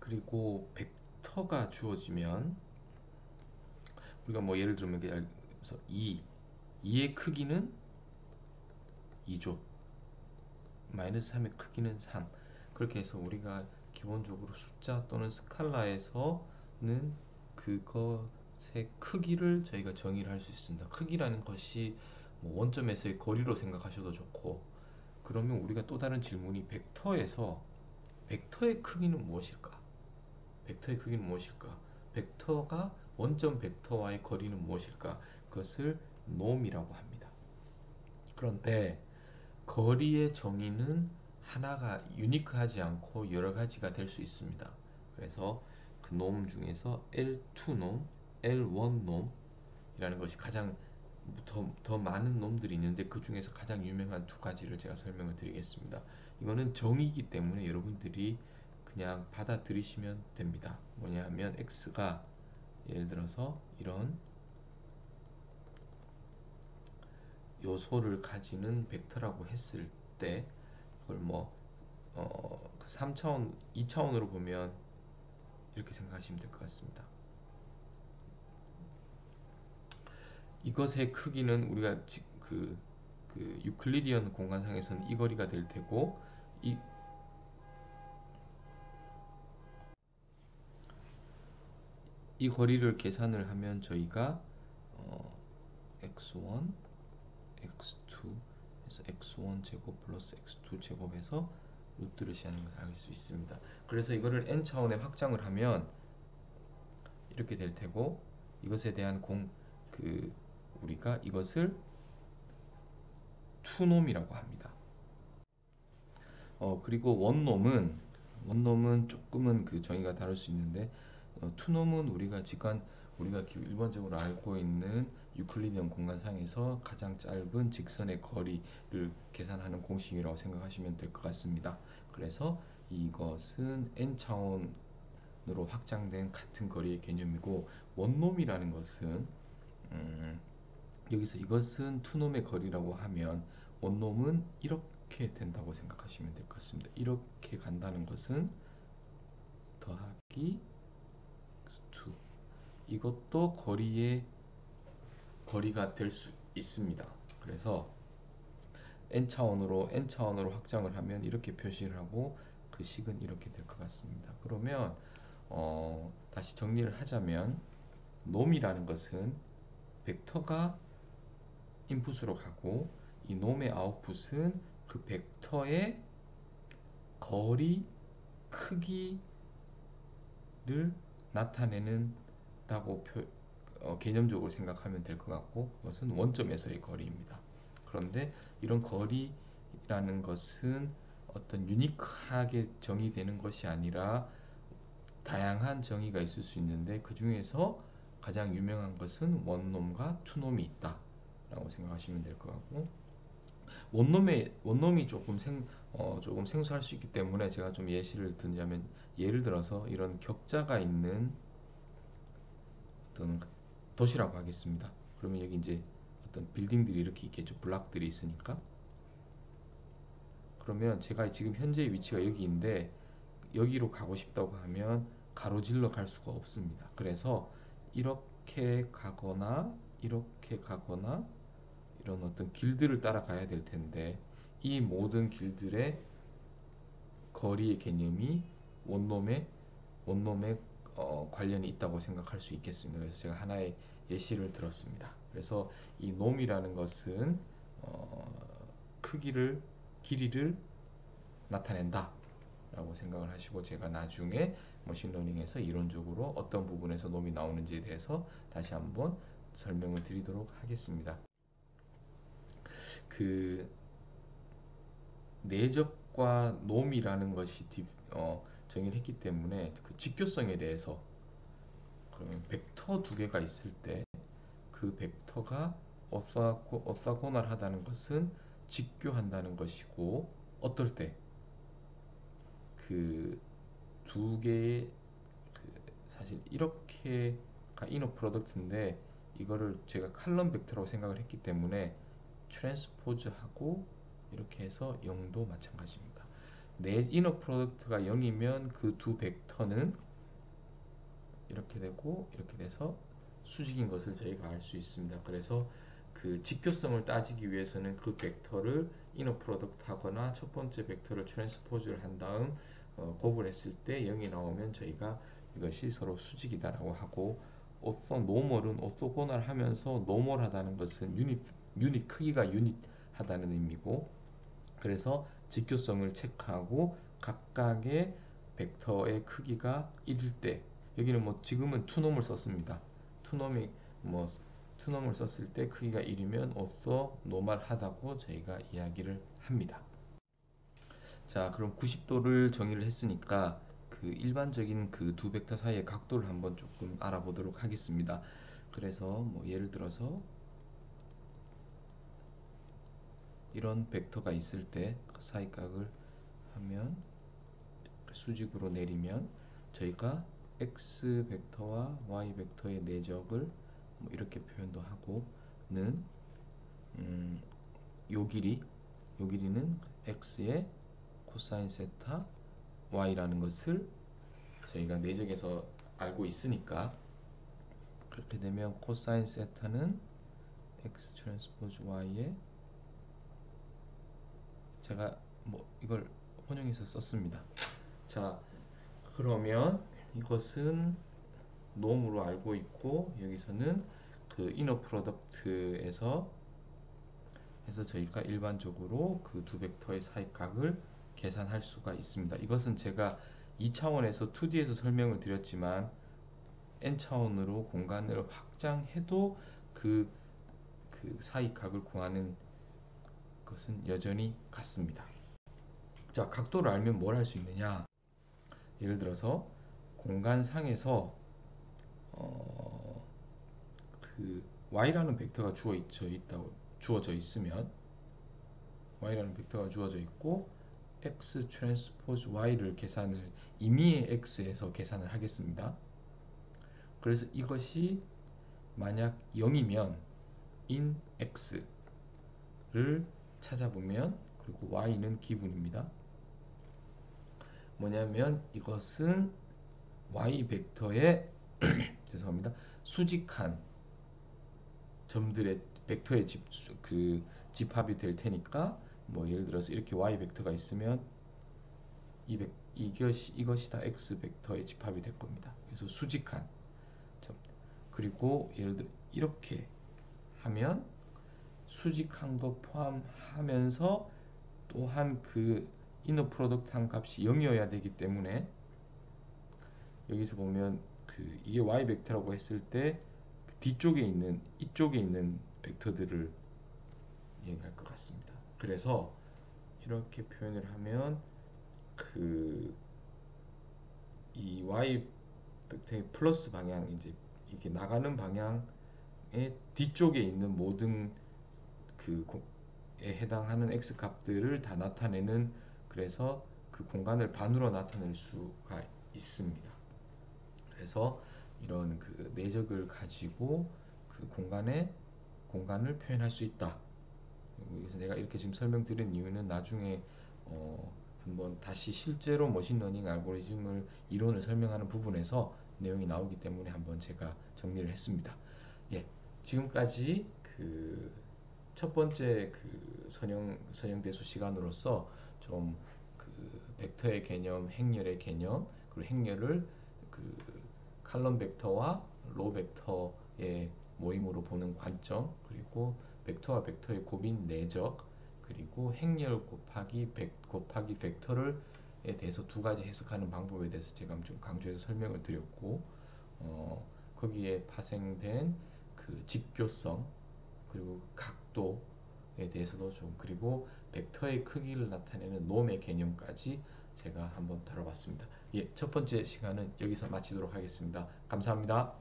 그리고 벡터가 주어지면 우리가 뭐 예를 들면 그래서 2의 크기는 2죠. 마이너스 3의 크기는 3. 그렇게 해서 우리가 기본적으로 숫자 또는 스칼라에서는 그것의 크기를 저희가 정의를 할 수 있습니다. 크기라는 것이 뭐 원점에서의 거리로 생각하셔도 좋고, 그러면 우리가 또 다른 질문이 벡터에서 벡터의 크기는 무엇일까? 벡터의 크기는 무엇일까? 벡터가 원점 벡터와의 거리는 무엇일까? 그것을 놈이라고 합니다. 그런데 거리의 정의는 하나가 유니크하지 않고 여러 가지가 될 수 있습니다. 그래서 그 놈 중에서 L2 놈, L1 놈이라는 것이 가장 더 많은 놈들이 있는데 그 중에서 가장 유명한 두 가지를 제가 설명을 드리겠습니다. 이거는 정의이기 때문에 여러분들이 그냥 받아들이시면 됩니다. 뭐냐 하면 x가 예를 들어서 이런 요소를 가지는 벡터라고 했을 때 그걸 뭐 3차원, 2차원으로 보면 이렇게 생각하시면 될 것 같습니다. 이것의 크기는 우리가 그 유클리디언 공간상에서는 이 거리가 될 테고 이 거리를 계산을 하면 저희가 x1, x2 해서 x1 제곱 플러스 x2 제곱해서 루트를 시하는 것을 알 수 있습니다. 그래서 이거를 n 차원에 확장을 하면 이렇게 될 테고, 이것에 대한 우리가 이것을 투놈이라고 합니다. 그리고 원놈은 조금은 그 정의가 다를 수 있는데, 투놈은 우리가 일반적으로 알고 있는 유클리디언 공간상에서 가장 짧은 직선의 거리를 계산하는 공식이라고 생각하시면 될 것 같습니다. 그래서 이것은 n 차원으로 확장된 같은 거리의 개념이고, 원놈이라는 것은 여기서 이것은 투놈의 거리라고 하면 원놈은 이렇게 된다고 생각하시면 될 것 같습니다. 이렇게 간다는 것은 더하기 2, 이것도 거리가 될 수 있습니다. 그래서 n차원으로 확장을 하면 이렇게 표시를 하고 그 식은 이렇게 될 것 같습니다. 그러면 다시 정리를 하자면 놈이라는 것은 벡터가 인풋으로 가고 이 놈의 아웃풋은 그 벡터의 거리, 크기를 나타내는다고 개념적으로 생각하면 될 것 같고, 그것은 원점에서의 거리입니다. 그런데 이런 거리라는 것은 어떤 유니크하게 정의되는 것이 아니라 다양한 정의가 있을 수 있는데, 그 중에서 가장 유명한 것은 원놈과 투놈이 있다 라고 생각하시면 될 것 같고, 원놈이 조금 생소할 수 있기 때문에 제가 좀 예시를 든자면, 예를 들어서 이런 격자가 있는 어떤 도시라고 하겠습니다. 그러면 여기 이제 어떤 빌딩들이 이렇게 있겠죠. 블락들이 있으니까. 그러면 제가 지금 현재 위치가 여기인데 여기로 가고 싶다고 하면 가로질러 갈 수가 없습니다. 그래서 이렇게 가거나 이렇게 가거나 이런 어떤 길들을 따라가야 될 텐데, 이 모든 길들의 거리의 개념이 원놈의 관련이 있다고 생각할 수 있겠습니다. 그래서 제가 하나의 예시를 들었습니다. 그래서 이 놈이라는 것은 길이를 나타낸다 라고 생각을 하시고, 제가 나중에 머신러닝에서 이론적으로 어떤 부분에서 놈이 나오는지에 대해서 다시 한번 설명을 드리도록 하겠습니다. 그 내적과 놈이라는 것이 정의를 했기 때문에 그 직교성에 대해서, 그러면 벡터 두 개가 있을 때 그 벡터가 오사고널하다는 것은 직교한다는 것이고, 어떨 때 그 두 개의 사실 이렇게가 이너 프로덕트인데, 이거를 제가 칼럼 벡터라고 생각을 했기 때문에 트랜스포즈하고 이렇게 해서 0도 마찬가지입니다. 내 이너 프로덕트가 0이면 그 두 벡터는 이렇게 되고 이렇게 돼서 수직인 것을 저희가 알 수 있습니다. 그래서 그 직교성을 따지기 위해서는 그 벡터를 이너 프로덕트 하거나 첫 번째 벡터를 트랜스포즈를 한 다음 곱을 했을 때 0이 나오면 저희가 이것이 서로 수직이다라고 하고, 노멀은 오토고널 하면서 노멀하다는 것은 유닛 크기가 유닛하다는 의미고, 그래서 직교성을 체크하고 각각의 벡터의 크기가 1일 때, 여기는 뭐 지금은 투놈을 썼습니다. 투놈이 뭐 투놈을 썼을 때 크기가 1이면 오토 노멀하다고 저희가 이야기를 합니다. 자, 그럼 90도를 정의를 했으니까 그 일반적인 그 두 벡터 사이의 각도를 한번 조금 알아보도록 하겠습니다. 그래서 뭐 예를 들어서 이런 벡터가 있을 때 사이각을 하면 수직으로 내리면 저희가 x 벡터와 y 벡터의 내적을 뭐 이렇게 표현도 하고는 요 길이는 x의 코사인 세타 y라는 것을 저희가 내적에서 알고 있으니까, 그렇게 되면 코사인 세타는 x 트랜스포즈 y에, 제가 뭐 이걸 혼용해서 썼습니다. 자, 그러면 이것은 놈으로 알고 있고, 여기서는 그 이너 프로덕트에서 해서 저희가 일반적으로 그 두 벡터의 사이각을 계산할 수가 있습니다. 이것은 제가 2차원에서 2D에서 설명을 드렸지만 n차원으로 공간을 확장해도 그 사이각을 구하는 것은 여전히 같습니다. 자, 각도를 알면 뭘 할 수 있느냐? 예를 들어서 공간상에서 그 y라는 벡터가 주어져 있으면, y라는 벡터가 주어져 있고 x 트랜스포즈 y를 계산을 임의의 x에서 계산을 하겠습니다. 그래서 이것이 만약 0이면 in x를 찾아보면, 그리고 y는 기분입니다. 뭐냐면 이것은 y 벡터의 죄송합니다. 수직한 점들의 벡터의 집합이 될 테니까, 뭐 예를 들어서 이렇게 y 벡터가 있으면 이것이 다 x 벡터의 집합이 될 겁니다. 그래서 수직한 점. 그리고 예를 들어 이렇게 하면 수직한 거 포함하면서 또한 그 이너 프로덕트 한 값이 0이어야 되기 때문에, 여기서 보면 이게 y 벡터라고 했을 때 뒤쪽에 있는 이쪽에 있는 벡터들을 얘기할 것 같습니다. 그래서 이렇게 표현을 하면 이 y 벡터의 플러스 방향, 이제 이게 나가는 방향의 뒤쪽에 있는 모든 에 해당하는 x 값들을 다 나타내는, 그래서 그 공간을 반으로 나타낼 수가 있습니다. 그래서 이런 그 내적을 가지고 그 공간을 표현할 수 있다. 그래서 내가 이렇게 지금 설명드린 이유는 나중에 한번 다시 실제로 머신러닝 알고리즘을 이론을 설명하는 부분에서 내용이 나오기 때문에 한번 제가 정리를 했습니다. 예, 지금까지 첫 번째 선형대수 시간으로서 좀 벡터의 개념, 행렬의 개념, 그리고 행렬을 칼럼 벡터와 로 벡터의 모임으로 보는 관점, 그리고 벡터와 벡터의 곱인 내적, 그리고 행렬 곱하기 벡터를에 대해서 두 가지 해석하는 방법에 대해서 제가 좀 강조해서 설명을 드렸고, 거기에 파생된 직교성, 그리고 각도에 대해서도 좀, 그리고 벡터의 크기를 나타내는 놈의 개념까지 제가 한번 다뤄봤습니다. 예, 첫 번째 시간은 여기서 마치도록 하겠습니다. 감사합니다.